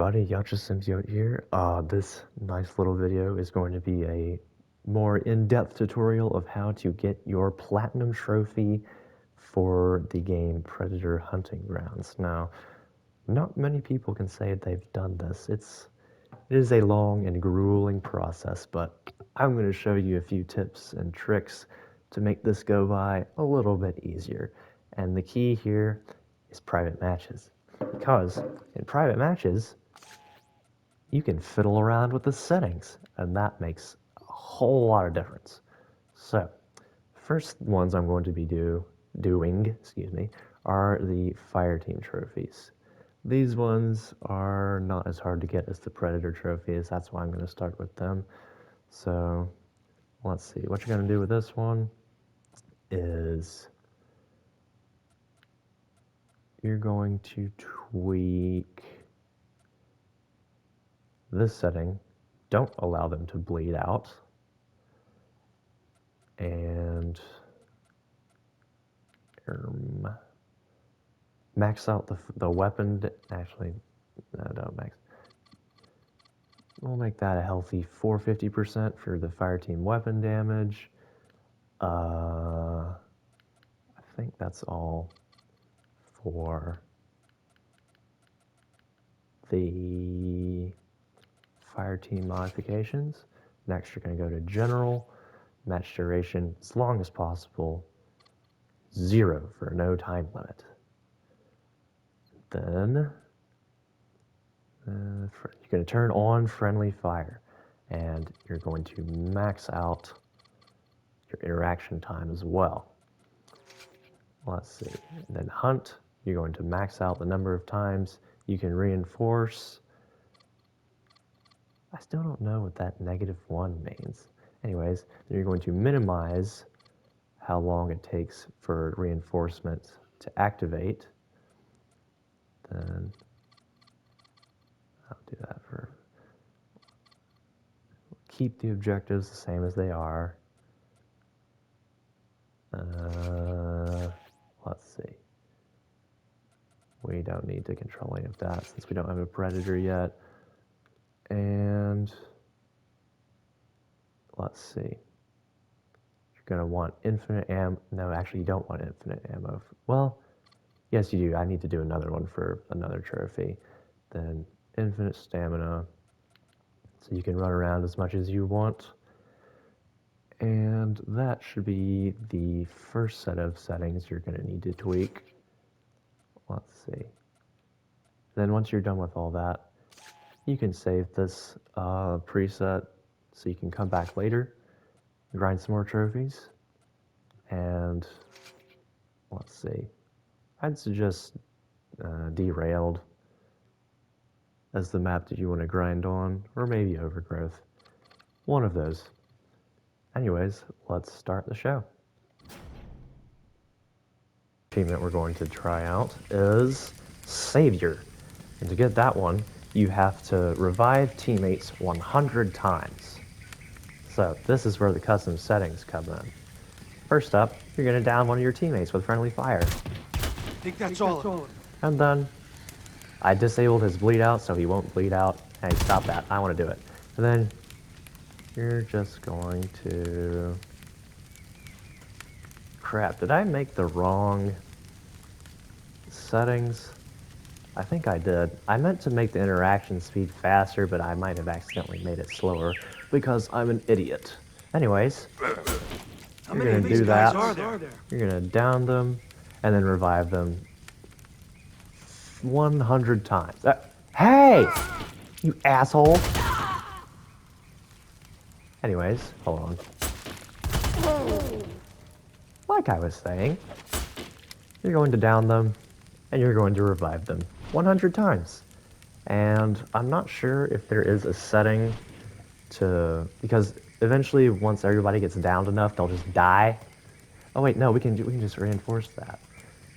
Buddy, Yacha here. This nice little video is going to be a more in-depth tutorial of how to get your platinum trophy for the game Predator Hunting Grounds. Now, not many people can say they've done this. It is a long and grueling process, but I'm going to show you a few tips and tricks to make this go by a little bit easier. And the key here is private matches. Because in private matches, you can fiddle around with the settings, and that makes a whole lot of difference. So, first ones I'm going to be doing, are the fire team trophies. These ones are not as hard to get as the Predator trophies. That's why I'm going to start with them. So, let's see. What you're going to do with this one is you're going to tweak this setting. Don't allow them to bleed out. And max out the weapon. Actually, no, don't max. We'll make that a healthy 450% for the fire team weapon damage. I think that's all for the fire team modifications. Next, you're going to go to general, match duration as long as possible, 0 for no time limit. Then you're going to turn on friendly fire, and you're going to max out your interaction time as well. Let's see. And then hunt, you're going to max out the number of times you can reinforce. I still don't know what that -1 means. Anyways, then you're going to minimize how long it takes for reinforcement to activate. Then I'll do that for, keep the objectives the same as they are. Let's see. We don't need to control any of that since we don't have a predator yet. And let's see. You're gonna want infinite ammo. No, actually you don't want infinite ammo. Well, yes you do. I need to do another one for another trophy. Then infinite stamina, so you can run around as much as you want. And that should be the first set of settings you're going to need to tweak. Let's see. Then once you're done with all that, you can save this preset so you can come back later, grind some more trophies, and let's see. I'd suggest Derailed as the map that you want to grind on, or maybe Overgrowth. One of those. Anyways, let's start the show. Achievement we're going to try out is Savior. And to get that one, you have to revive teammates 100 times. So this is where the custom settings come in. First up, you're going to down one of your teammates with friendly fire. I think that's all. And then I disabled his bleed out so he won't bleed out. Hey, stop that. I want to do it. And then you're just going to... Crap, did I make the wrong settings? I think I did. I meant to make the interaction speed faster, but I might have accidentally made it slower because I'm an idiot. Anyways, you're going to do that. You're going to down them and then revive them 100 times. Hey! You asshole! Anyways, hold on. Like I was saying, you're going to down them, and you're going to revive them 100 times. And I'm not sure if there is a setting to... Because eventually, once everybody gets downed enough, they'll just die. Oh wait, no, we can just reinforce that.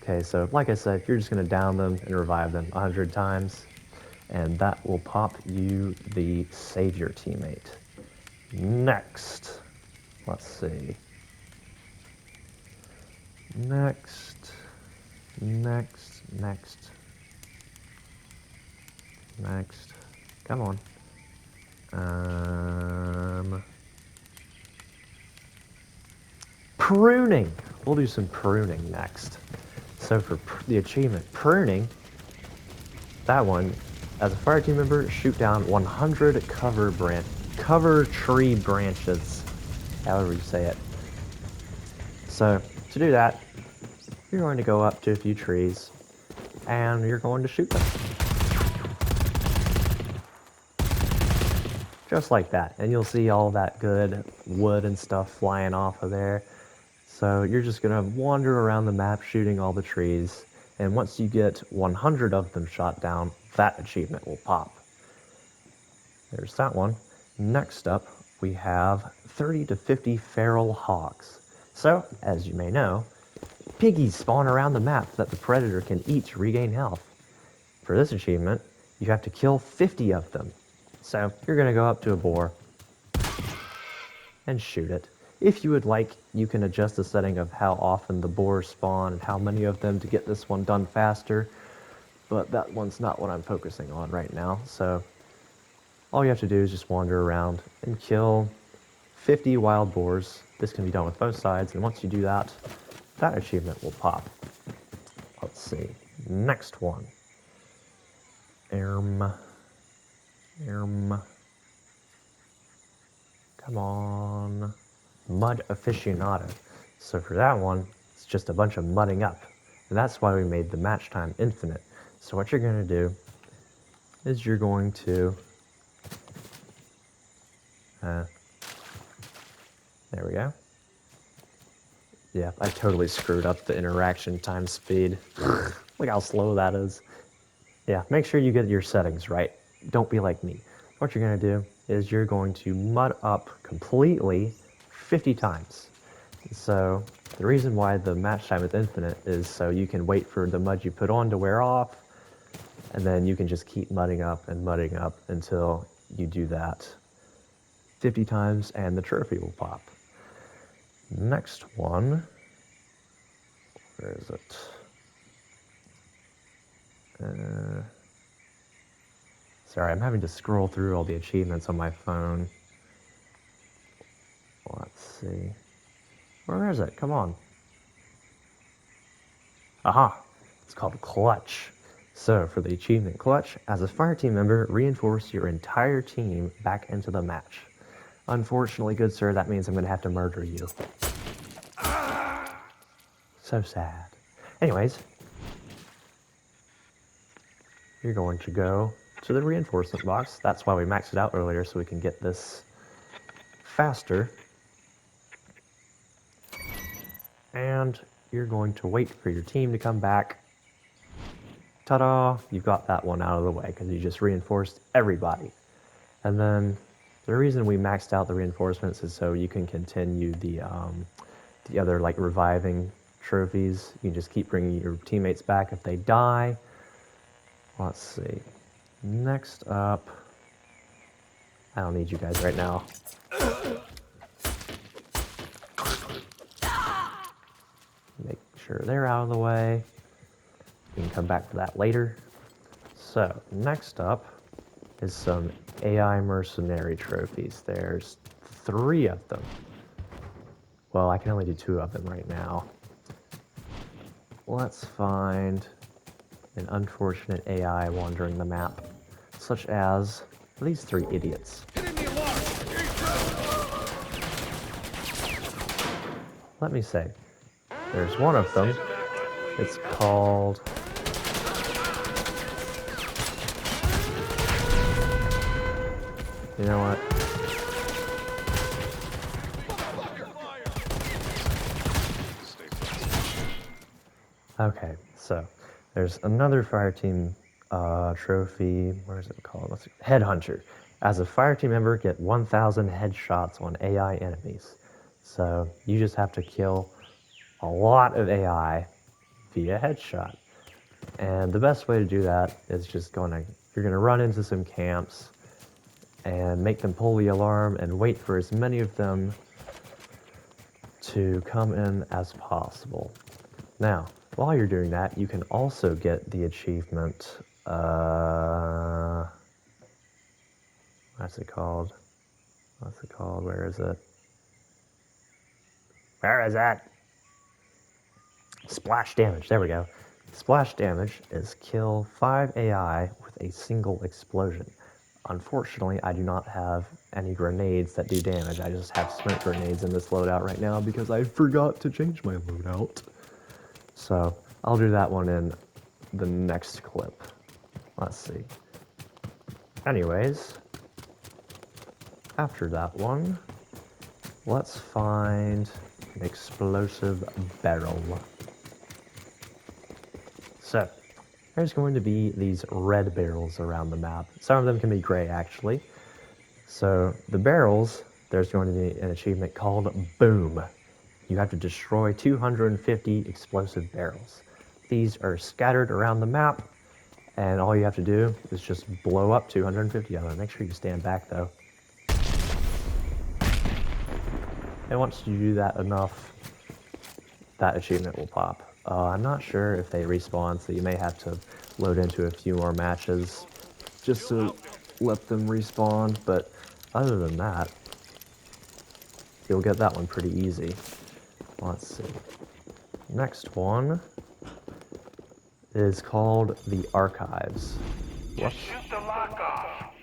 Okay, so like I said, you're just going to down them and revive them 100 times, and that will pop you the Savior teammate. Next, let's see. Next. Next. Come on. Pruning. We'll do some pruning next. So for the achievement pruning, that one, as a fire team member, shoot down 100 cover tree branches, however you say it. So to do that, you're going to go up to a few trees and you're going to shoot them. Just like that. And you'll see all that good wood and stuff flying off of there. So you're just going to wander around the map shooting all the trees. And once you get 100 of them shot down, that achievement will pop. There's that one. Next up, we have 30 to 50 Feral Hogs. So, as you may know, piggies spawn around the map that the predator can eat to regain health. For this achievement, you have to kill 50 of them. So, you're going to go up to a boar and shoot it. If you would like, you can adjust the setting of how often the boars spawn and how many of them to get this one done faster, but that one's not what I'm focusing on right now. So all you have to do is just wander around and kill 50 wild boars. This can be done with both sides, and once you do that, that achievement will pop. Let's see. Next one. Come on. Mud Aficianado. So for that one, it's just a bunch of mudding up. And that's why we made the match time infinite. So what you're going to do is you're going to... there we go. Yeah, I totally screwed up the interaction time speed. Look how slow that is. Yeah, make sure you get your settings right. Don't be like me. What you're going to do is you're going to mud up completely 50 times. So the reason why the match time is infinite is so you can wait for the mud you put on to wear off, and then you can just keep mudding up until you do that 50 times and the trophy will pop. Next one, where is it? Sorry, I'm having to scroll through all the achievements on my phone. Let's see. Where is it? Come on. Aha! It's called Clutch. So, for the achievement Clutch, as a fire team member, reinforce your entire team back into the match. Unfortunately, good sir, that means I'm going to have to murder you. So sad. Anyways, you're going to go to the reinforcement box. That's why we maxed it out earlier, so we can get this faster. And you're going to wait for your team to come back. Ta-da! You've got that one out of the way because you just reinforced everybody. And then the reason we maxed out the reinforcements is so you can continue the other like reviving trophies. You can just keep bringing your teammates back if they die. Let's see. Next up, I don't need you guys right now. Make sure they're out of the way. We can come back to that later. So, next up is some AI Mercenary trophies. There's 3 of them. Well, I can only do 2 of them right now. Let's find an unfortunate AI wandering the map, such as these 3 idiots. Let me say, there's one of them. It's called... You know what? Okay, so there's another fire team trophy. Where is it called? What's it? Headhunter. As a fire team member, get 1,000 headshots on AI enemies. So you just have to kill a lot of AI via headshot. And the best way to do that is just you're gonna run into some camps and make them pull the alarm and wait for as many of them to come in as possible. Now, while you're doing that, you can also get the achievement What's it called? What's it called? Where is it? Where is it? Splash damage. There we go. Splash damage is kill 5 AI with a single explosion. Unfortunately, I do not have any grenades that do damage. I just have smoke grenades in this loadout right now because I forgot to change my loadout. So I'll do that one in the next clip. Let's see. Anyways, after that one, let's find an explosive barrel. So, there's going to be these red barrels around the map. Some of them can be gray, actually. So, the barrels, there's going to be an achievement called Boom. You have to destroy 250 explosive barrels. These are scattered around the map, and all you have to do is just blow up 250 of them. Make sure you stand back, though. And once you do that enough, that achievement will pop. I'm not sure if they respawn, so you may have to load into a few more matches just to let them respawn, but other than that, you'll get that one pretty easy. Let's see. Next one is called the Archives. Just shoot the lock off.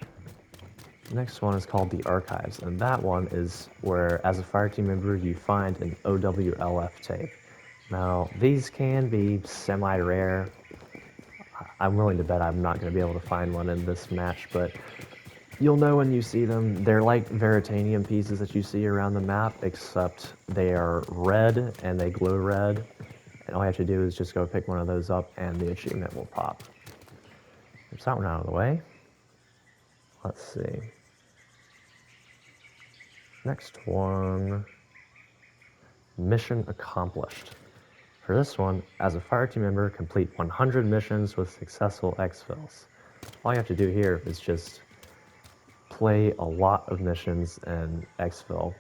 Next one is called the Archives, and that one is where, as a fireteam member, you find an OWLF tape. Now, these can be semi-rare. I'm willing to bet I'm not going to be able to find one in this match, but you'll know when you see them. They're like Veritanium pieces that you see around the map, except they are red and they glow red. And all you have to do is just go pick one of those up and the achievement will pop. There's that one out of the way. Let's see. Next one. Mission accomplished. For this one, as a fireteam member, complete 100 missions with successful exfils. All you have to do here is just play a lot of missions and exfil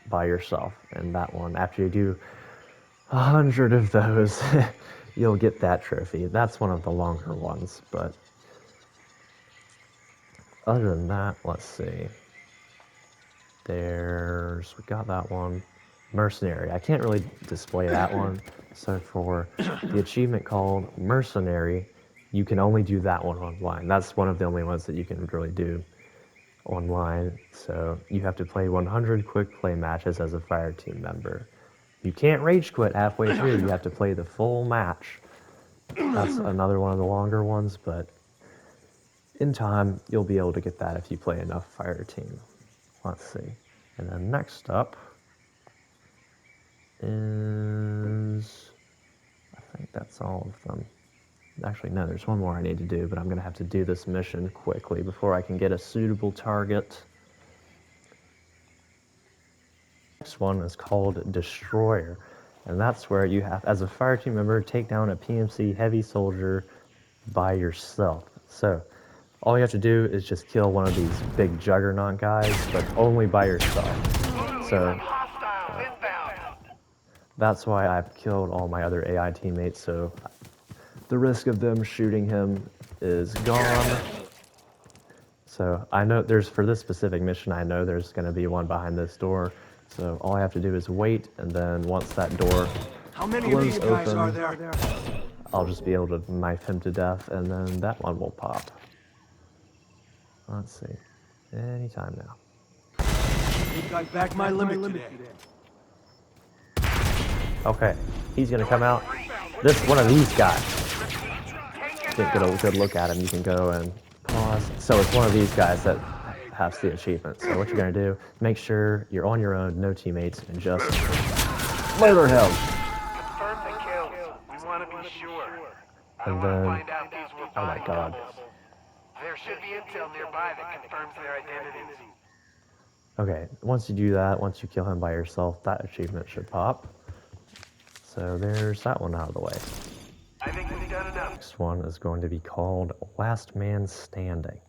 by yourself. And that one, after you do 100 of those, you'll get that trophy. That's one of the longer ones, but other than that, let's see. We got that one. Mercenary. I can't really display that one. So for the achievement called Mercenary, you can only do that one online. That's one of the only ones that you can really do online. So you have to play 100 quick play matches as a fireteam member. You can't rage quit halfway through. You have to play the full match. That's another one of the longer ones, but in time, you'll be able to get that if you play enough fireteam. Let's see. And then next up is, I think that's all of them. Actually, no, there's one more I need to do, but I'm going to have to do this mission quickly before I can get a suitable target. Next one is called Destroyer, and that's where you have, as a fireteam member, take down a PMC heavy soldier by yourself. So all you have to do is just kill one of these big juggernaut guys, but only by yourself. So that's why I've killed all my other AI teammates, so the risk of them shooting him is gone. So I know for this specific mission, I know there's going to be one behind this door. So all I have to do is wait, and then once that door blows open, I'll just be able to knife him to death, and then that one will pop. Let's see. Anytime now. I think I backed my limit today. Okay, he's gonna come out. This one of these guys. Get a good look at him. You can go and pause. So it's one of these guys that has the achievement. So what you're gonna do? Make sure you're on your own, no teammates, and just murder him. Confirm the kills. We want to be sure. I And want to then, find out these were oh my body god. doubles. There should be intel nearby that confirms their identities. Okay, once you do that, once you kill him by yourself, that achievement should pop. So there's that one out of the way. I think we've done enough. Next one is going to be called Last Man Standing.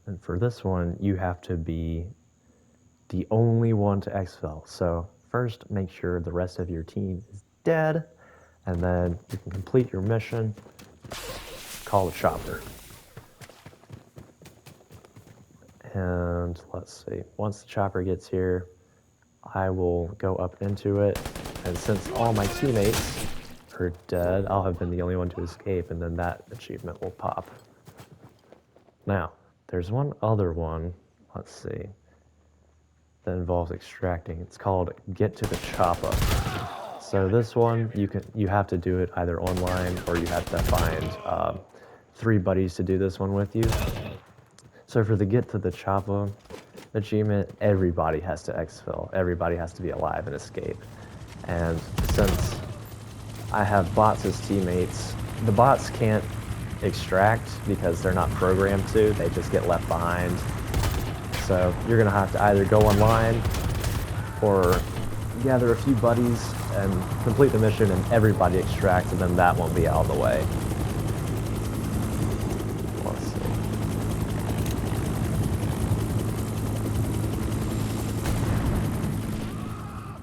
And for this one, you have to be the only one to exfil. So first, make sure the rest of your team is dead, and then you can complete your mission, call the chopper. And let's see, once the chopper gets here, I will go up into it, and since all my teammates are dead, I'll have been the only one to escape, and then that achievement will pop. Now, there's one other one, let's see, that involves extracting. It's called Get to the CHOPPA. So this one, you have to do it either online, or you have to find 3 buddies to do this one with you. So for the Get to the CHOPPA achievement, everybody has to exfil. Everybody has to be alive and escape. And since I have bots as teammates, the bots can't extract because they're not programmed to. They just get left behind. So you're gonna have to either go online or gather a few buddies and complete the mission, and everybody extracts, and then that won't be out of the way. Let's see.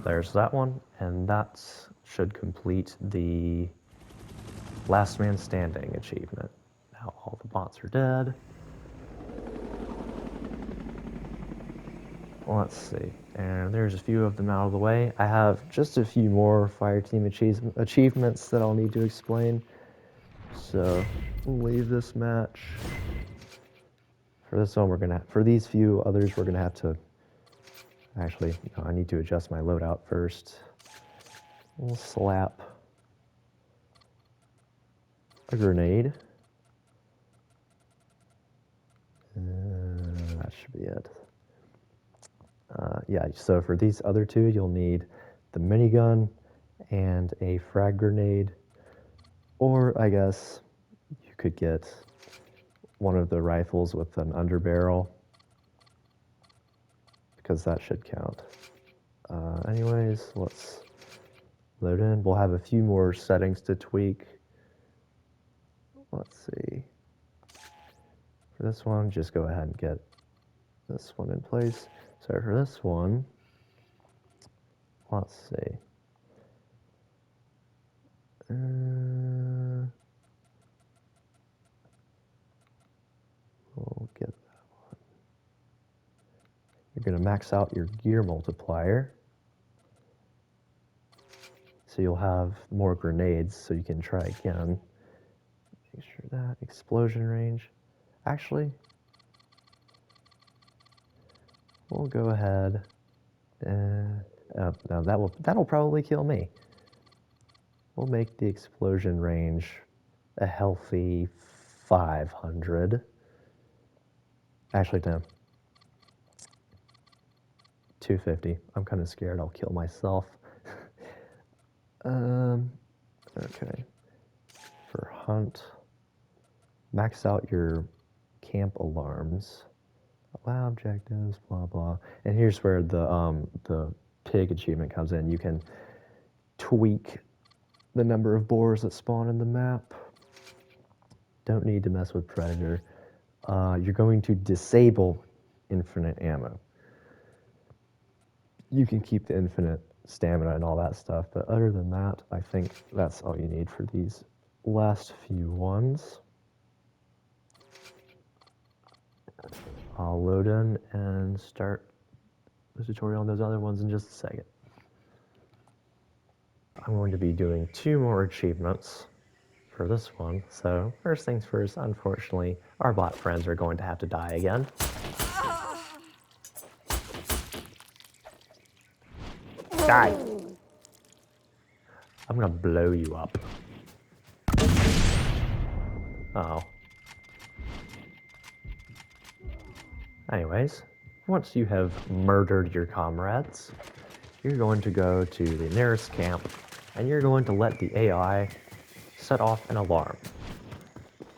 There's that one, and that should complete the Last Man Standing achievement. Now all the bots are dead. Let's see, and there's a few of them out of the way. I have just a few more Fireteam achievements that I'll need to explain. So, we'll leave this match. For this one, for these few others, we're gonna have to, actually, no, I need to adjust my loadout first. We'll slap a grenade. That should be it. Yeah, so for these other 2, you'll need the minigun and a frag grenade, or I guess you could get one of the rifles with an underbarrel, because that should count. Anyways, let's load in. We'll have a few more settings to tweak. Let's see. For this one, just go ahead and get this one in place. So for this one, let's see. We'll get that one. You're going to max out your gear multiplier. So you'll have more grenades, so you can try again. Make sure that explosion range. Actually, we'll go ahead and no, that'll probably kill me. We'll make the explosion range a healthy 500. Actually, no. 250. I'm kind of scared I'll kill myself. Okay. For hunt, max out your camp alarms. Allow objectives, blah blah. And here's where the pig achievement comes in. You can tweak the number of boars that spawn in the map. Don't need to mess with predator. You're going to disable infinite ammo. You can keep the infinite stamina and all that stuff, but other than that, I think that's all you need for these last few ones. I'll load in and start the tutorial on those other ones in just a second. I'm going to be doing 2 more achievements for this one. So first things first, unfortunately, our bot friends are going to have to die again. Die! I'm gonna blow you up. Uh-oh. Anyways, once you have murdered your comrades, you're going to go to the nearest camp, and you're going to let the AI set off an alarm.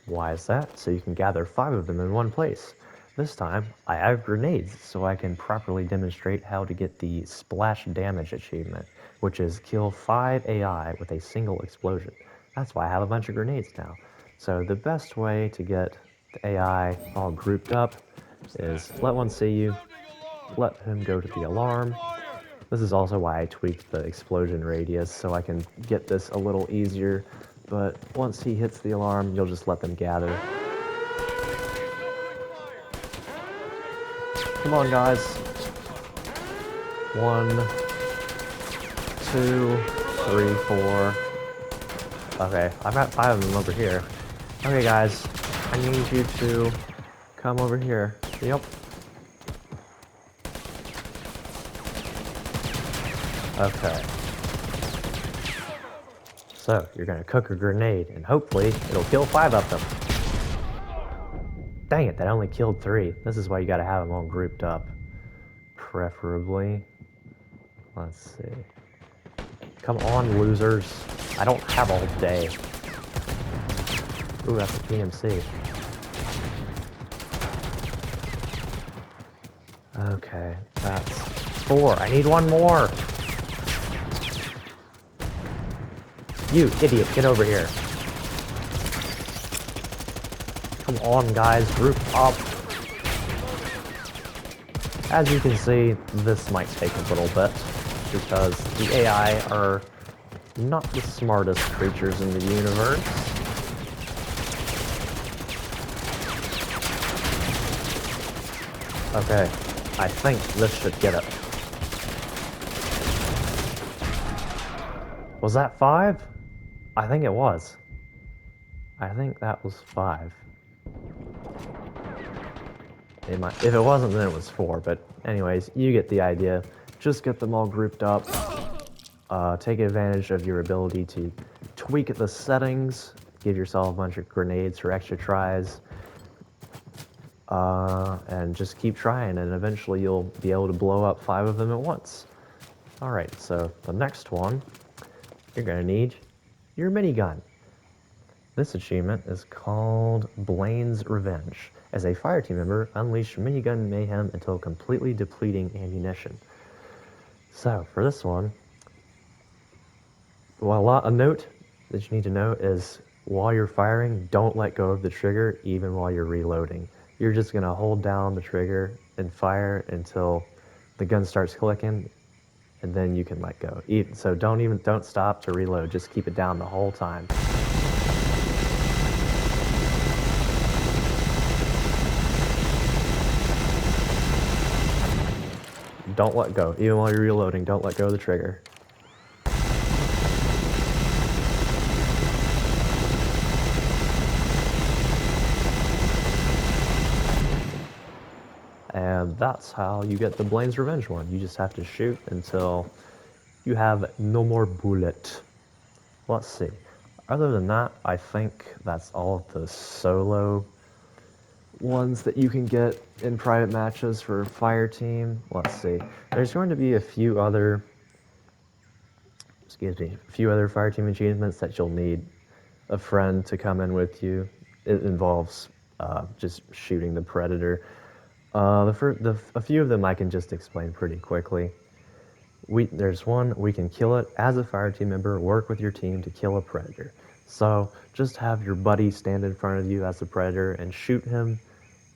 Why is that? So you can gather 5 of them in one place. This time, I have grenades, so I can properly demonstrate how to get the splash damage achievement, which is kill 5 AI with a single explosion. That's why I have a bunch of grenades now. So the best way to get the AI all grouped up is let one see you, let him go to the alarm. This is also why I tweaked the explosion radius, so I can get this a little easier, but once he hits the alarm, you'll just let them gather. Come on, guys. 1, 2, 3, 4. Okay, I've got 5 of them over here. Okay, guys, I need you to come over here. Yep. Okay. So, you're gonna cook a grenade, and hopefully, it'll kill 5 of them. Dang it, that only killed 3. This is why you gotta have them all grouped up. Preferably. Let's see. Come on, losers. I don't have all day. Ooh, that's a PMC. Okay, that's 4. I need 1 more. You idiot, get over here. Come on, guys, group up. As you can see, this might take a little bit, because the AI are not the smartest creatures in the universe. Okay, I think this should get it. Was that 5? I think it was. I think that was 5. If it wasn't, then it was 4, but anyways, you get the idea. Just get them all grouped up. Take advantage of your ability to tweak the settings, give yourself a bunch of grenades for extra tries, and just keep trying, and eventually you'll be able to blow up 5 of them at once. Alright, so the next one, you're going to need your minigun. This achievement is called Blaine's Revenge. As a fireteam member, unleash minigun mayhem until completely depleting ammunition. So, for this one, well, a note that you need to know is while you're firing, don't let go of the trigger even while you're reloading. You're just going to hold down the trigger and fire until the gun starts clicking, and then you can let go. So don't stop to reload, just keep it down the whole time. Don't let go. Even while you're reloading, don't let go of the trigger. And that's how you get the Blaine's Revenge one. You just have to shoot until you have no more bullet. Let's see. Other than that, I think that's all of the solo ones that you can get in private matches for fire team. Let's see. There's going to be a few other fire team achievements that you'll need a friend to come in with you. It involves just shooting the predator. A few of them I can just explain pretty quickly. There's one, we can kill it as a fire team member, work with your team to kill a predator. So just have your buddy stand in front of you as a predator and shoot him,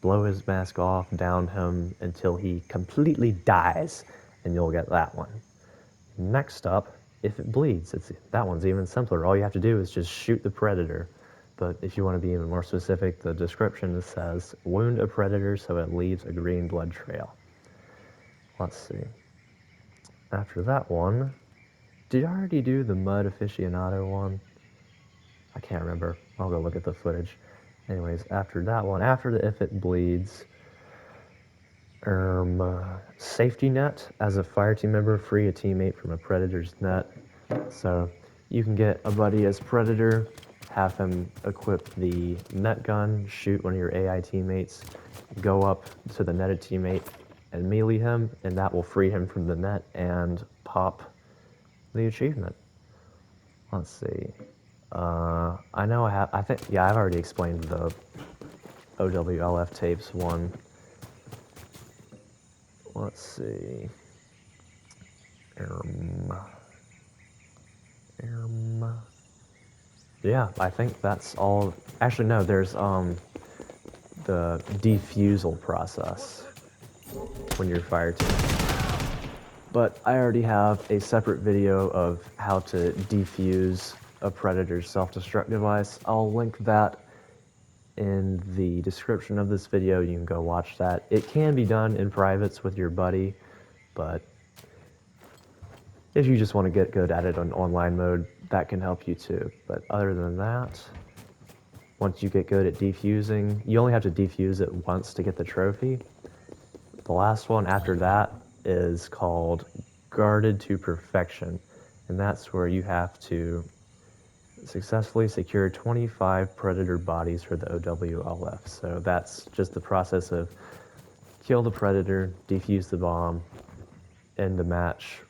blow his mask off, down him until he completely dies, and you'll get that one. Next up, if it bleeds, that one's even simpler. All you have to do is just shoot the predator. But if you want to be even more specific, the description says, wound a predator so it leaves a green blood trail. Let's see. After that one, did I already do the mud aficionado one? I can't remember. I'll go look at the footage. Anyways, after that one, after the if it bleeds, safety net. As a fire team member, free a teammate from a predator's net. So you can get a buddy as predator, have him equip the net gun, shoot one of your AI teammates, go up to the netted teammate and melee him, and that will free him from the net and pop the achievement. Let's see. I know I've already explained the OWLF tapes one. Let's see. Yeah, I think that's all. Actually, no, there's the defusal process when you're fire team. But I already have a separate video of how to defuse a predator's self-destruct device. I'll link that in the description of this video. You can go watch that. It can be done in privates with your buddy, but if you just want to get good at it on online mode, that can help you too. But other than that, once you get good at defusing, you only have to defuse it once to get the trophy. The last one after that is called Guarded to Perfection, and that's where you have to successfully secure 25 predator bodies for the OWLF. So that's just the process of kill the predator, defuse the bomb, end the match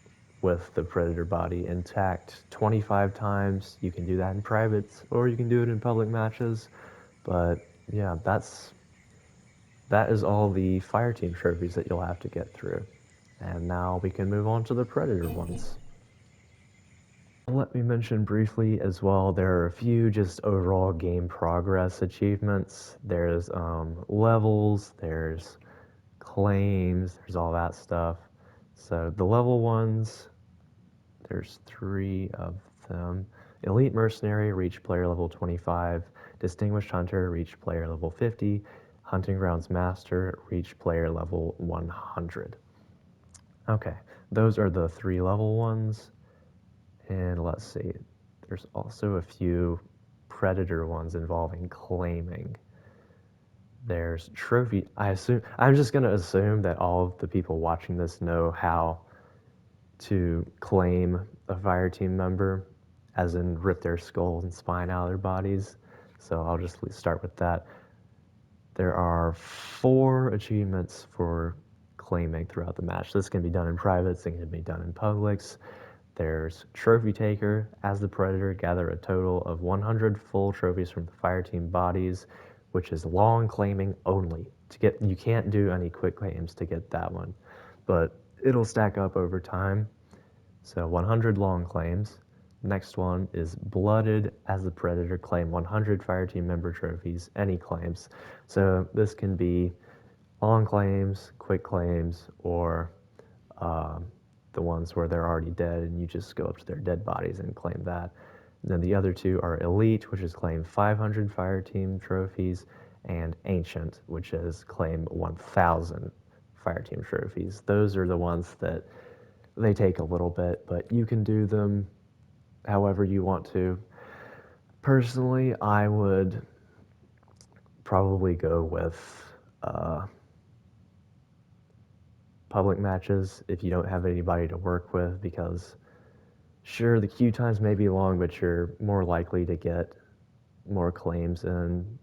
with the predator body intact 25 times. You can do that in privates, or you can do it in public matches. But yeah, that is all the fireteam trophies that you'll have to get through. And now we can move on to the predator ones. Let me mention briefly as well, there are a few just overall game progress achievements. There's levels, there's claims, there's all that stuff. So the level ones, there's 3 of them. Elite Mercenary, reach player level 25. Distinguished Hunter, reach player level 50. Hunting Grounds Master, reach player level 100. Okay, those are the 3 level ones. And let's see, there's also a few predator ones involving claiming. There's trophy. I'm just gonna assume that all of the people watching this know how to claim a fire team member, as in rip their skulls and spine out of their bodies. So I'll just start with that. There are 4 achievements for claiming throughout the match. This can be done in privates, it can be done in publics. There's Trophy Taker. As the Predator, gather a total of 100 full trophies from the fireteam bodies, which is long claiming only. You can't do any quick claims to get that one, but it'll stack up over time. So 100 long claims. Next one is Blooded. As the Predator, claim 100 fireteam member trophies, any claims. So this can be long claims, quick claims, or the ones where they're already dead and you just go up to their dead bodies and claim that. And then the other 2 are Elite, which is claim 500 fireteam trophies, and Ancient, which is claim 1,000 fireteam trophies. Those are the ones that they take a little bit, but you can do them however you want to. Personally, I would probably go with public matches if you don't have anybody to work with, because sure, the queue times may be long, but you're more likely to get more claims in.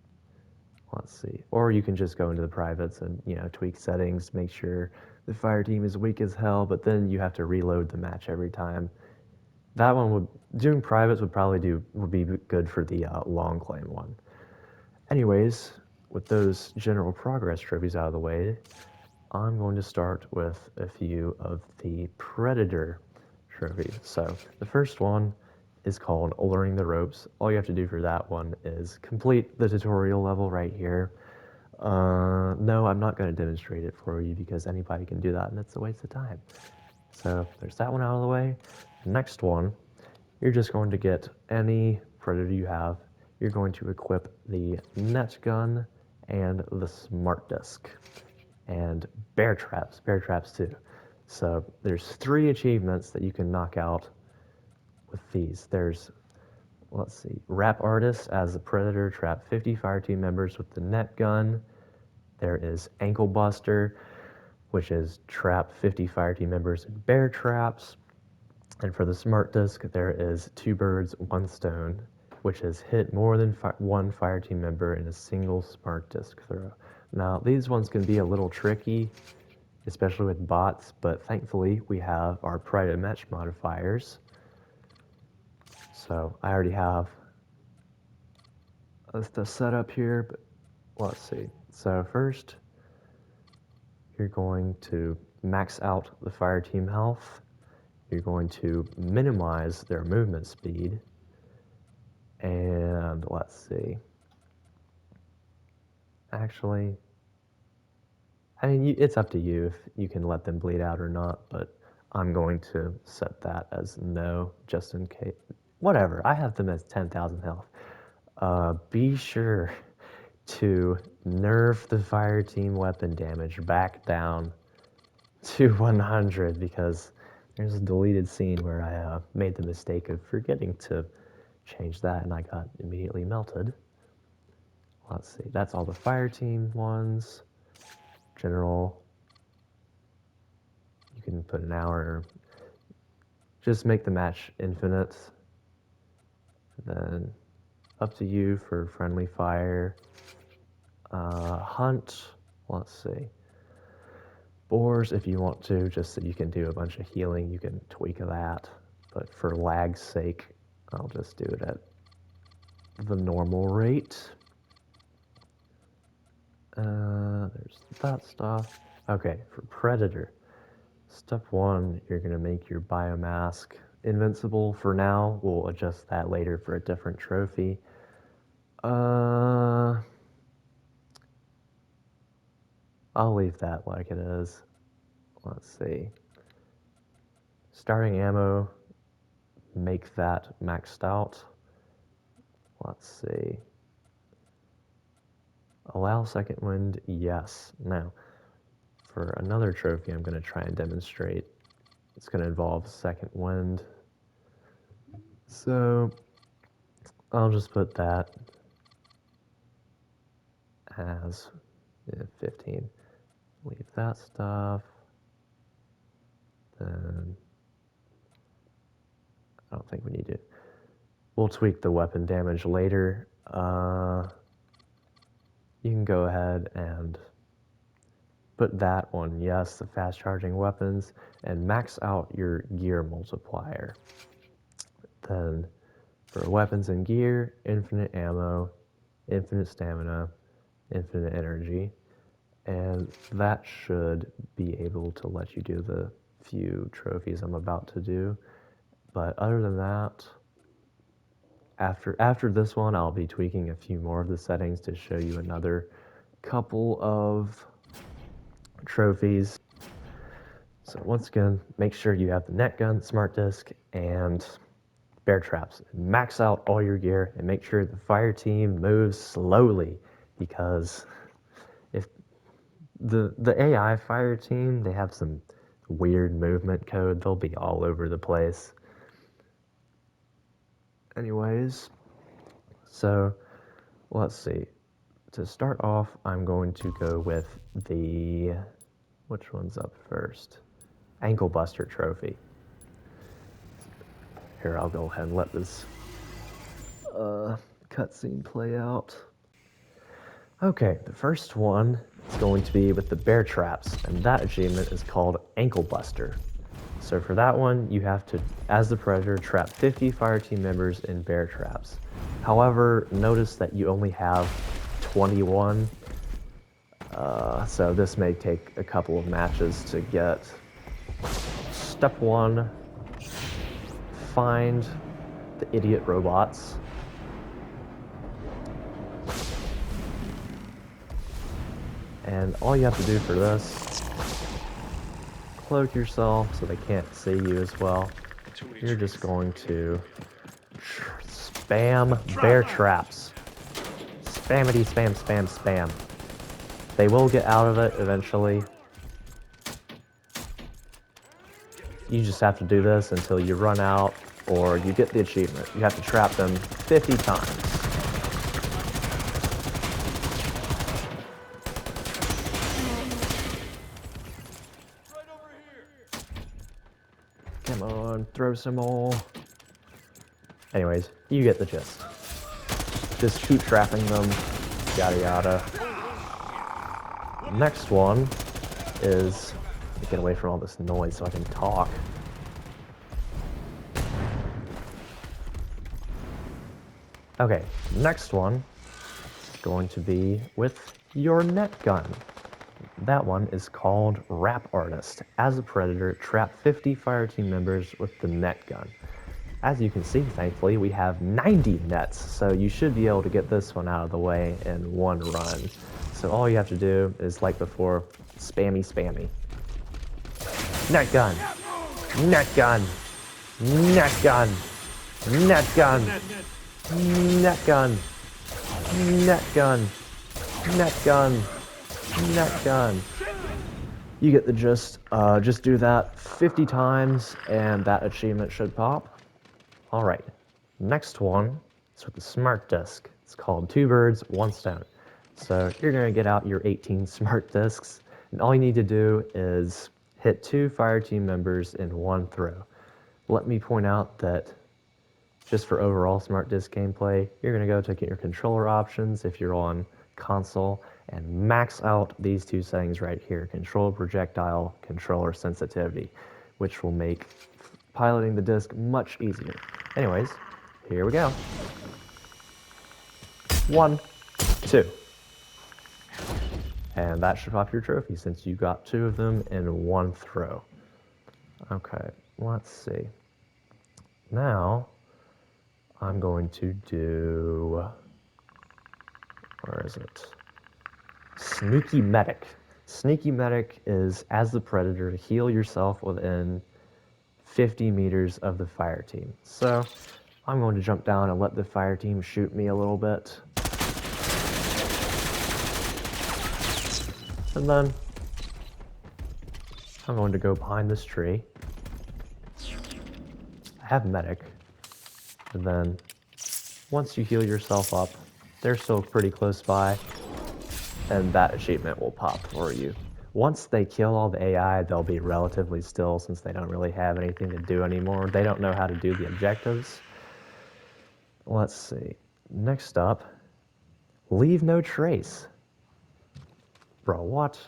Let's see. Or you can just go into the privates and, tweak settings, make sure the fire team is weak as hell, but then you have to reload the match every time. Doing privates would be good for the long claim one. Anyways, with those general progress trophies out of the way, I'm going to start with a few of the Predator trophies. So the first one is called Learning the Ropes. All you have to do for that one is complete the tutorial level right here. No, I'm not going to demonstrate it for you because anybody can do that and it's a waste of time. So there's that one out of the way. Next one, you're just going to get any Predator you have. You're going to equip the net gun and the smart disc. And bear traps too. So there's 3 achievements that you can knock out with these. There's, let's see, Rap Artist. As the Predator, trap 50 fireteam members with the net gun. There is Ankle Buster, which is trap 50 fireteam members in bear traps. And for the smart disc, there is 2 birds, 1 stone, which is hit more than 1 fireteam member in a single smart disc throw. Now, these ones can be a little tricky, especially with bots, but thankfully we have our private match modifiers. So I already have the setup here, but let's see. So first, you're going to max out the fire team health. You're going to minimize their movement speed. And let's see. Actually, I mean, it's up to you if you can let them bleed out or not, but I'm going to set that as no, just in case. Whatever, I have them as 10,000 health. Be sure to nerf the fire team weapon damage back down to 100 because there's a deleted scene where I made the mistake of forgetting to change that and I got immediately melted. Let's see, that's all the fire team ones. General, you can put an hour, just make the match infinite. Then up to you for friendly fire. Hunt, let's see. Boars, if you want to, just so you can do a bunch of healing, you can tweak that. But for lag's sake, I'll just do it at the normal rate. There's that stuff. Okay, for Predator. Step 1, you're going to make your biomask invincible for now. We'll adjust that later for a different trophy. I'll leave that like it is. Let's see. Starting ammo, make that maxed out. Let's see. Allow second wind, yes. Now, for another trophy I'm going to try and demonstrate, it's going to involve second wind. So, I'll just put that as 15. Leave that stuff. Then, I don't think we need to. We'll tweak the weapon damage later. You can go ahead and put that on, yes, the fast charging weapons, and max out your gear multiplier. Then for weapons and gear, infinite ammo, infinite stamina, infinite energy, and that should be able to let you do the few trophies I'm about to do. But other than that, after this one, I'll be tweaking a few more of the settings to show you another couple of trophies. So once again, make sure you have the net gun, smart disc, and bear traps. Max out all your gear and make sure the fire team moves slowly, because if the AI fire team, they have some weird movement code. They'll be all over the place. Anyways, so let's see. To start off, I'm going to go with the, which one's up first? Ankle Buster trophy. Here, I'll go ahead and let this cutscene play out. Okay, the first one is going to be with the bear traps, and that achievement is called Ankle Buster. So for that one, you have to, as the Predator, trap 50 fire team members in bear traps. However, notice that you only have 21, so this may take a couple of matches to get. Step 1, find the idiot robots. And all you have to do for this, cloak yourself so they can't see you as well. You're just going to spam bear traps. Spammity spam spam spam. They will get out of it eventually. You just have to do this until you run out or you get the achievement. You have to trap them 50 times. Come on, throw some more. Anyways, you get the gist. Just keep trapping them, yada yada. Next one is, get away from all this noise so I can talk. Okay, next one is going to be with your net gun. That one is called Rap Artist. As a Predator, trap 50 fire team members with the net gun. As you can see, thankfully, we have 90 nets, so you should be able to get this one out of the way in one run. So all you have to do is, like before, spammy spammy. Net gun! Net gun! Net gun! Net gun! Net gun! Net gun! Net gun. Net gun. You get the gist. Just do that 50 times and that achievement should pop. Alright, next one is with the smart disc. It's called 2 birds, 1 stone. So you're going to get out your 18 smart discs, and all you need to do is hit 2 fire team members in 1 throw. Let me point out that just for overall smart disc gameplay, you're going to go to your controller options if you're on console and max out these 2 settings right here, control projectile, controller sensitivity, which will make piloting the disc much easier. Anyways, here we go. 1, 2. And that should pop your trophy since you got 2 of them in 1 throw. Okay, let's see. Now, I'm going to do, where is it? Sneaky Medic. Sneaky Medic is, as the Predator, heal yourself within 50 meters of the fire team. So, I'm going to jump down and let the fire team shoot me a little bit. And then, I'm going to go behind this tree. I have Medic. And then, once you heal yourself up, they're still pretty close by, and that achievement will pop for you. Once they kill all the AI, they'll be relatively still since they don't really have anything to do anymore. They don't know how to do the objectives. Let's see. Next up, leave no trace. Bro, what?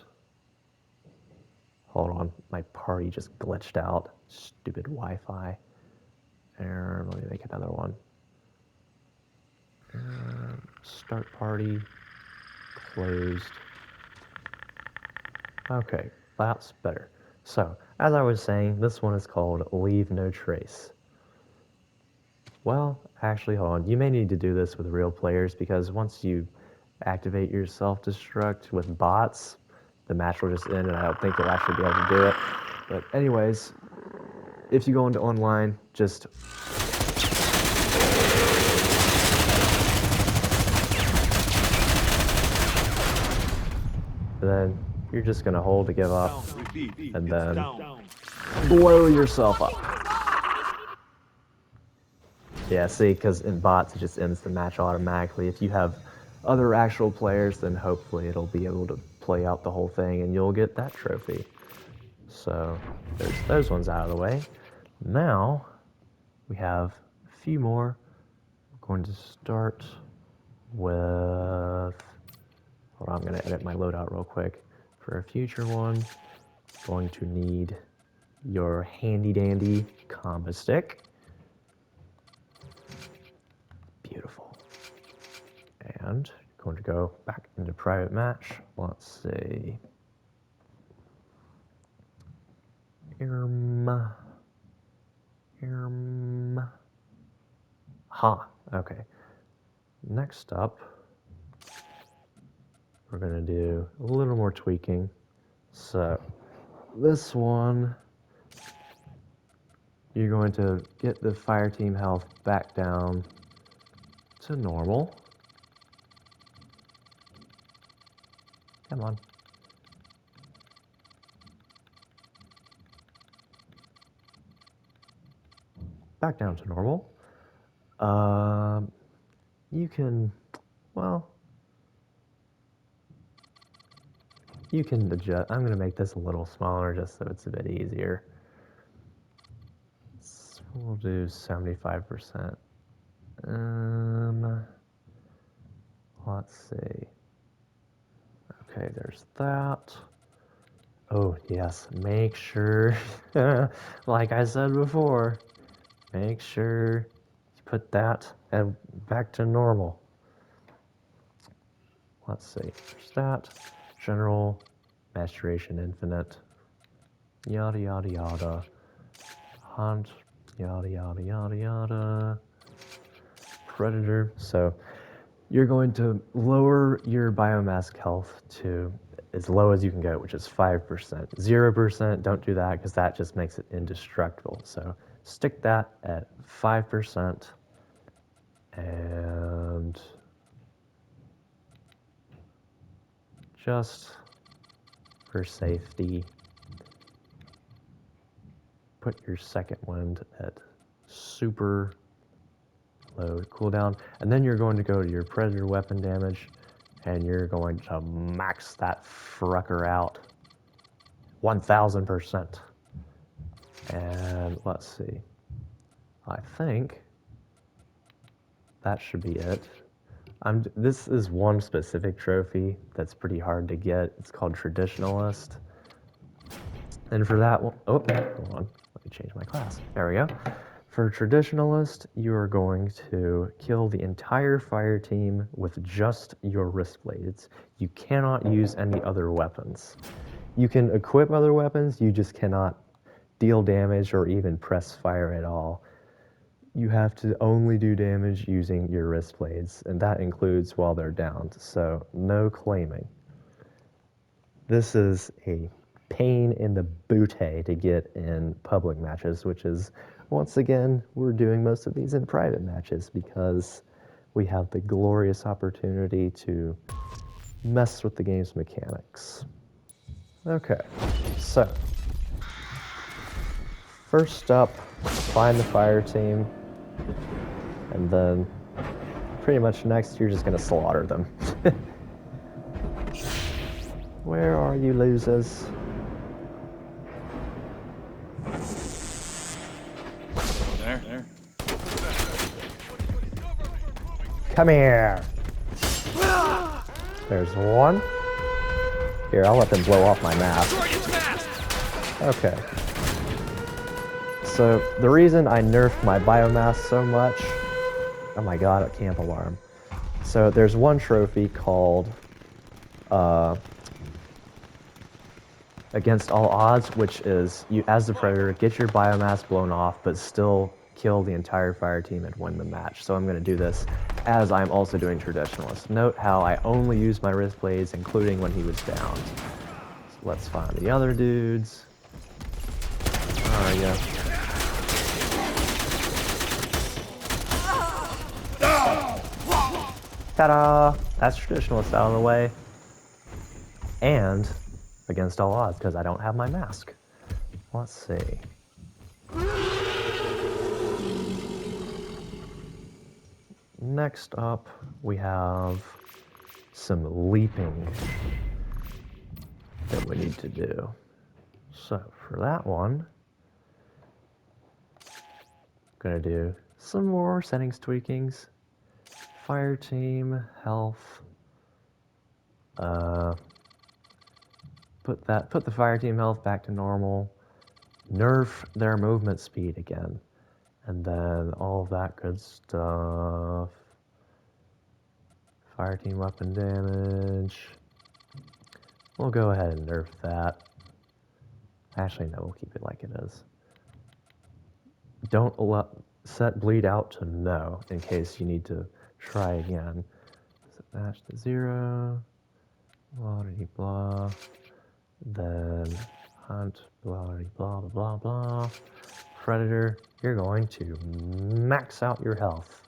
Hold on, my party just glitched out. Stupid Wi-Fi. And let me make another one. Start party. Closed. Okay, that's better. So, as I was saying, this one is called Leave No Trace. Well, actually, hold on. You may need to do this with real players because once you activate your self-destruct with bots, the match will just end and I don't think you'll actually be able to do it. But anyways, if you go into online, just then you're just gonna hold to give up and then blow yourself up. Yeah, see, because in bots it just ends the match automatically. If you have other actual players, then hopefully it'll be able to play out the whole thing and you'll get that trophy. So there's those ones out of the way. Now we have a few more. We're going to start with, hold on, I'm gonna edit my loadout real quick. For a future one, going to need your handy dandy combo stick. Beautiful. And going to go back into private match. Let's see. Ha, okay. Next up, we're gonna do a little more tweaking. So, this one, you're going to get the fire team health back down to normal. Come on. Back down to normal. You can, well, you can adjust. I'm going to make this a little smaller just so it's a bit easier. So we'll do 75%. Let's see. Okay, there's that. Oh, yes, make sure, like I said before, make sure you put that back to normal. Let's see, there's that. General, Maturation Infinite, yada yada yada. Hunt, yada yada yada yada. Predator. So you're going to lower your biomass health to as low as you can go, which is 5%. 0%, don't do that because that just makes it indestructible. So stick that at 5% and just for safety, put your second wind at super low cooldown, and then you're going to go to your predator weapon damage, and you're going to max that frucker out 1000%. And let's see, I think that should be it. This is one specific trophy that's pretty hard to get. It's called Traditionalist. And for that one, oh, hold on, let me change my class. There we go. For Traditionalist, you are going to kill the entire fire team with just your wrist blades. You cannot use any other weapons. You can equip other weapons, you just cannot deal damage or even press fire at all. You have to only do damage using your wrist blades, and that includes while they're downed, so no claiming. This is a pain in the booty to get in public matches, which is, once again, we're doing most of these in private matches because we have the glorious opportunity to mess with the game's mechanics. Okay, so first up, find the fire team, and then pretty much next you're just gonna slaughter them. Where are you, losers? There. Come here. There's one. Here, I'll let them blow off my mask. Okay. So the reason I nerfed my biomass so much, oh my god, a camp alarm. So there's one trophy called Against All Odds, which is you, as the predator, get your biomass blown off, but still kill the entire fire team and win the match. So I'm going to do this as I'm also doing Traditionalist. Note how I only use my wrist blades, including when he was down. So let's find the other dudes. Where are you? Ta-da! That's Traditionalist out of the way. And Against All Odds, because I don't have my mask. Let's see. Next up, we have some leaping that we need to do. So for that one, I'm gonna do some more settings tweakings. Fire team, health. Put the fire team health back to normal. Nerf their movement speed again. And then all of that good stuff. Fire team weapon damage. We'll go ahead and nerf that. Actually, no, we'll keep it like it is. Don't set bleed out to no in case you need to try again. Set that to 0. Blah, blah, blah. Then hunt, blah, blah, blah, blah, blah. Predator, you're going to max out your health.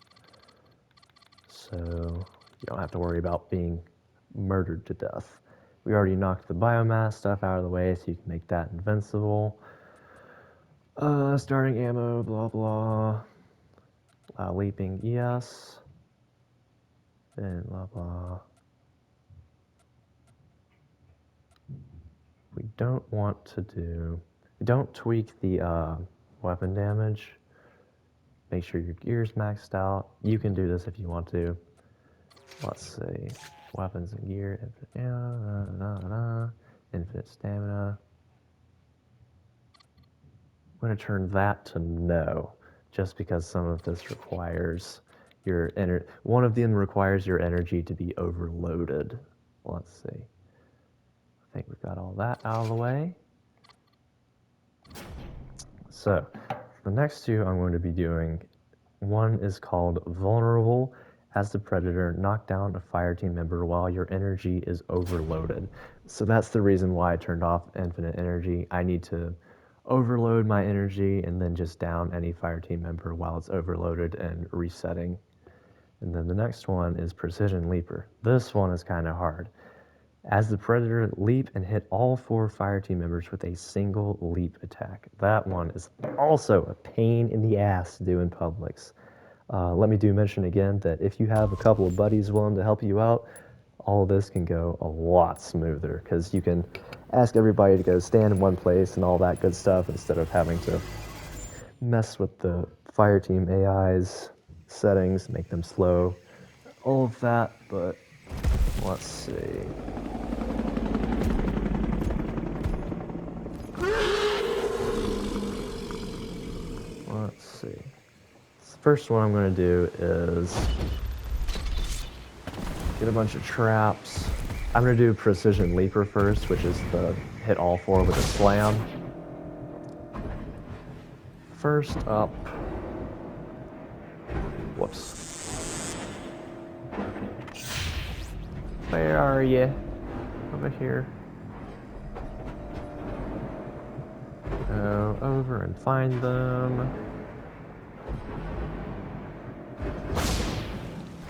So you don't have to worry about being murdered to death. We already knocked the biomass stuff out of the way, so you can make that invincible. Starting ammo, blah, blah. Leaping, yes. And blah, blah. We don't want to do... Don't tweak the weapon damage. Make sure your gear's maxed out. You can do this if you want to. Let's see. Weapons and gear, infinite stamina. I'm going to turn that to no, just because some of this requires your one of them requires your energy to be overloaded. Let's see. I think we've got all that out of the way. So, the next two I'm going to be doing, one is called Vulnerable. As the Predator, knock down a fire team member while your energy is overloaded. So that's the reason why I turned off infinite energy. I need to overload my energy and then just down any fire team member while it's overloaded and resetting. And then the next one is Precision Leaper. This one is kind of hard. As the Predator, leap and hit all 4 fire team members with a single leap attack. That one is also a pain in the ass to do in Publix. Let me mention again that if you have a couple of buddies willing to help you out, all of this can go a lot smoother because you can ask everybody to go stand in one place and all that good stuff instead of having to mess with the fire team AI's settings, make them slow, all of that. But let's see. Let's see. The first one I'm going to do is get a bunch of traps. I'm going to do Precision Leaper first, which is the hit all 4 with a slam. First up. Whoops. Where are you? Over here. Go over and find them.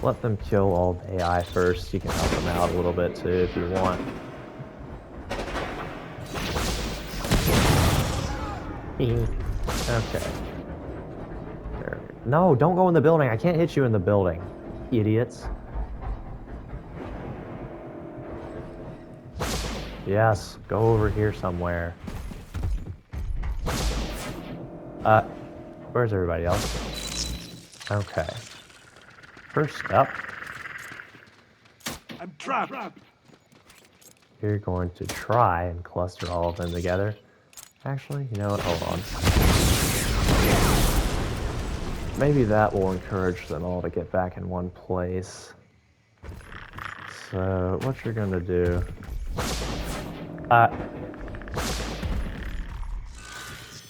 Let them kill all the AI first. You can help them out a little bit too if you want. Okay. There. No, don't go in the building. I can't hit you in the building. Idiots. Yes, go over here somewhere. Where's everybody else? Okay. First up, I'm trapped. you're going to try and cluster all of them together. Actually, you know what? Hold on. Maybe that will encourage them all to get back in one place. So, what you're going to do...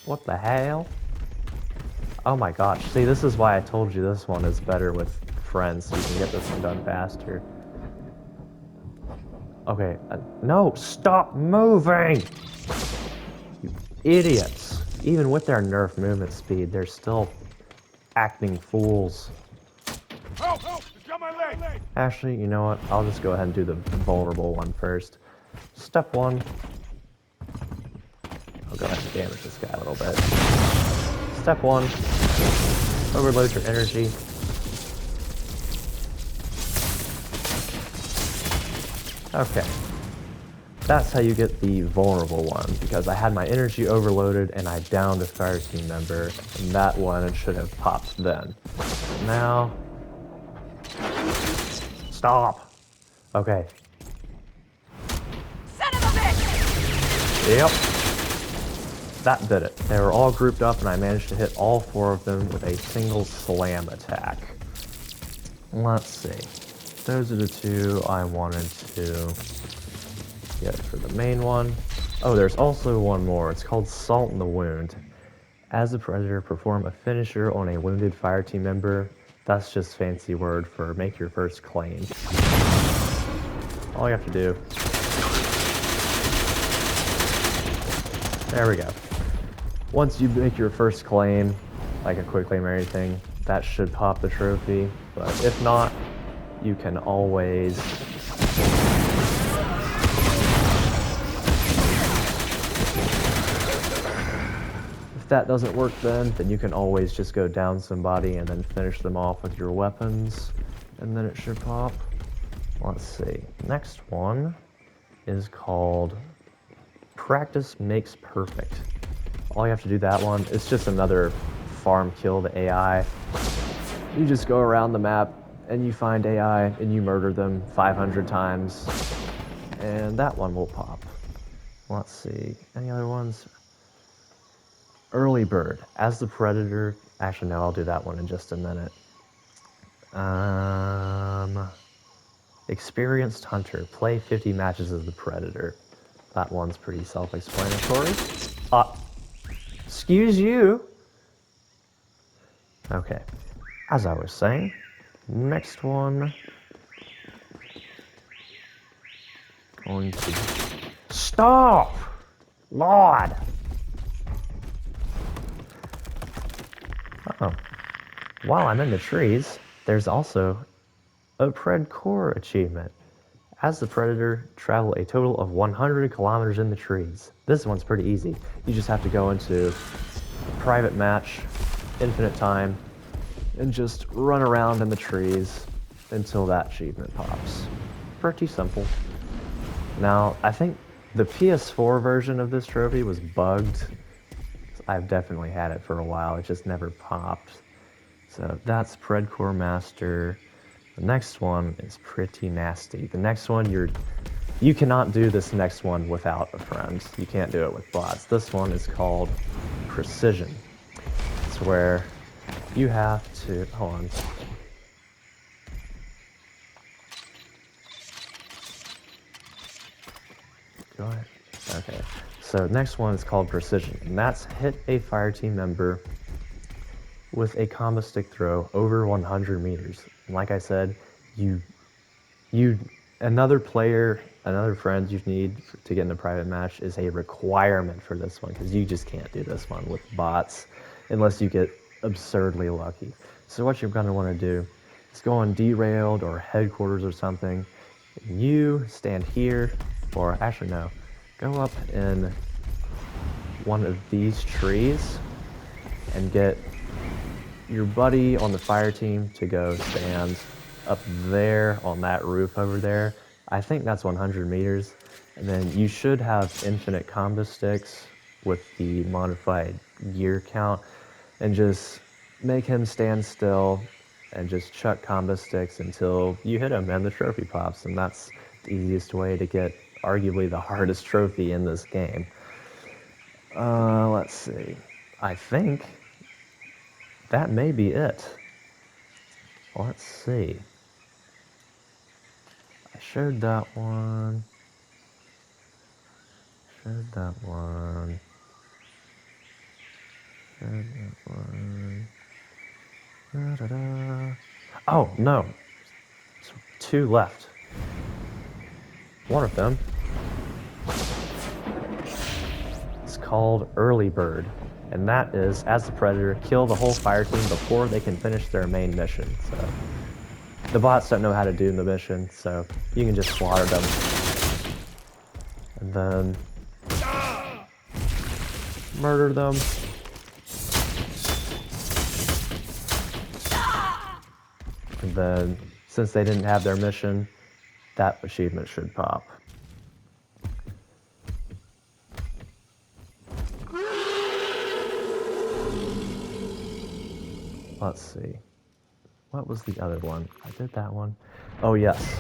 What the hell? Oh my gosh. See, this is why I told you this one is better with friends, so you can get this one done faster. Okay, no, stop moving! You idiots. Even with their nerf movement speed, they're still acting fools. Help! Help! It's got my leg! Actually, you know what? I'll just go ahead and do the vulnerable one first. Step 1. I'll go ahead and damage this guy a little bit. Step 1. Overload your energy. Okay. That's how you get the vulnerable one, because I had my energy overloaded and I downed a fire team member, and that one should have popped then. Now... Stop! Okay. Son of a bitch! Yep. That did it. They were all grouped up and I managed to hit all 4 of them with a single slam attack. Let's see. Those are the 2 I wanted to get for the main one. Oh, there's also one more. It's called Salt in the Wound. As the Predator, perform a finisher on a wounded fire team member. That's just fancy word for make your first claim. All you have to do... There we go. Once you make your first claim, like a quick claim or anything, that should pop the trophy. But if not, you can always... If that doesn't work then you can always just go down somebody and then finish them off with your weapons, and then it should pop. Let's see. Next one is called Practice Makes Perfect. All you have to do that one, it's just another farm kill to AI. You just go around the map and you find AI and you murder them 500 times, and that one will pop. Let's see, any other ones? Early Bird. As the Predator, actually no, I'll do that one in just a minute. Experienced Hunter. Play 50 matches as the Predator. That one's pretty self-explanatory. Excuse you. Okay. As I was saying, next one. Going to... Stop! Lord! Uh-oh. While I'm in the trees, there's also a Predkour achievement. as the Predator, travel a total of 100 kilometers in the trees. This one's pretty easy. You just have to go into a private match, infinite time, and just run around in the trees until that achievement pops. Pretty simple. Now, I think the PS4 version of this trophy was bugged. I've definitely had it for a while, it just never popped. So that's Predkour Master. The next one is pretty nasty. The next one, you cannot do this next one without a friend. You can't do it with bots. This one is called Precision. It's where you have to, hold on. Go ahead. Okay. So next one is called Precision, and that's hit a fire team member with a combo stick throw over 100 meters. And like I said, another player, another friend you need to get in a private match is a requirement for this one, because you just can't do this one with bots unless you get absurdly lucky. So what you're going to want to do is go on Derailed or Headquarters or something. You stand here, or actually no, go up in one of these trees and get your buddy on the fire team to go stand up there on that roof over there. I think that's 100 meters. And then you should have infinite combo sticks with the modified gear count, and just make him stand still and just chuck combo sticks until you hit him and the trophy pops. And that's the easiest way to get arguably the hardest trophy in this game. Let's see. I think that may be it. Let's see. I showed that one. Showed that one. Showed that one. Da-da-da. Oh, no. There's 2 left. One of them is called Early Bird. And that is, as the Predator, kill the whole fire team before they can finish their main mission. So the bots don't know how to do the mission, so you can just slaughter them. And then murder them. And then, since they didn't have their mission, that achievement should pop. Let's see. What was the other one? I did that one. Oh, yes.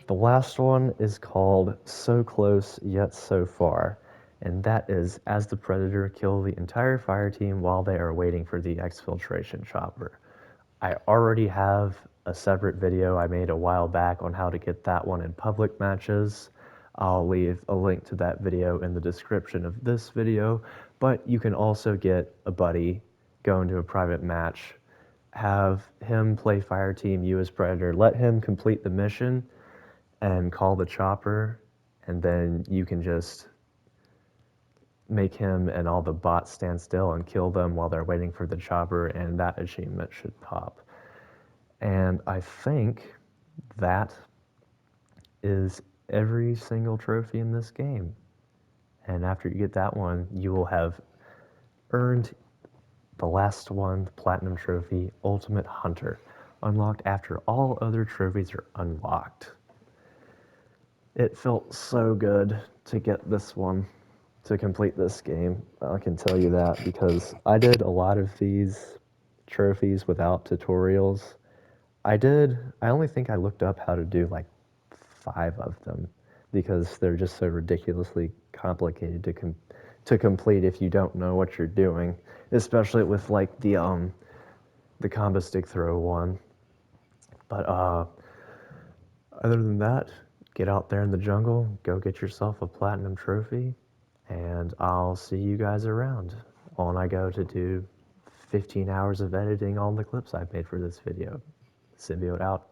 The last one is called So Close Yet So Far. And that is, as the Predator, kill the entire fire team while they are waiting for the exfiltration chopper. I already have a separate video I made a while back on how to get that one in public matches. I'll leave a link to that video in the description of this video, but you can also get a buddy, go into a private match, have him play fire team, you as Predator, let him complete the mission and call the chopper, and then you can just make him and all the bots stand still and kill them while they're waiting for the chopper, and that achievement should pop. And I think that is every single trophy in this game. And after you get that one, you will have earned the last one, the Platinum Trophy, Ultimate Hunter, unlocked after all other trophies are unlocked. It felt so good to get this one, to complete this game. I can tell you that, because I did a lot of these trophies without tutorials. I only think I looked up how to do like 5 of them, because they're just so ridiculously complicated to complete if you don't know what you're doing, especially with like the combo stick throw one. But other than that, get out there in the jungle, go get yourself a platinum trophy, and I'll see you guys around. On I go to do 15 hours of editing on the clips I've made for this video. Symbiote out.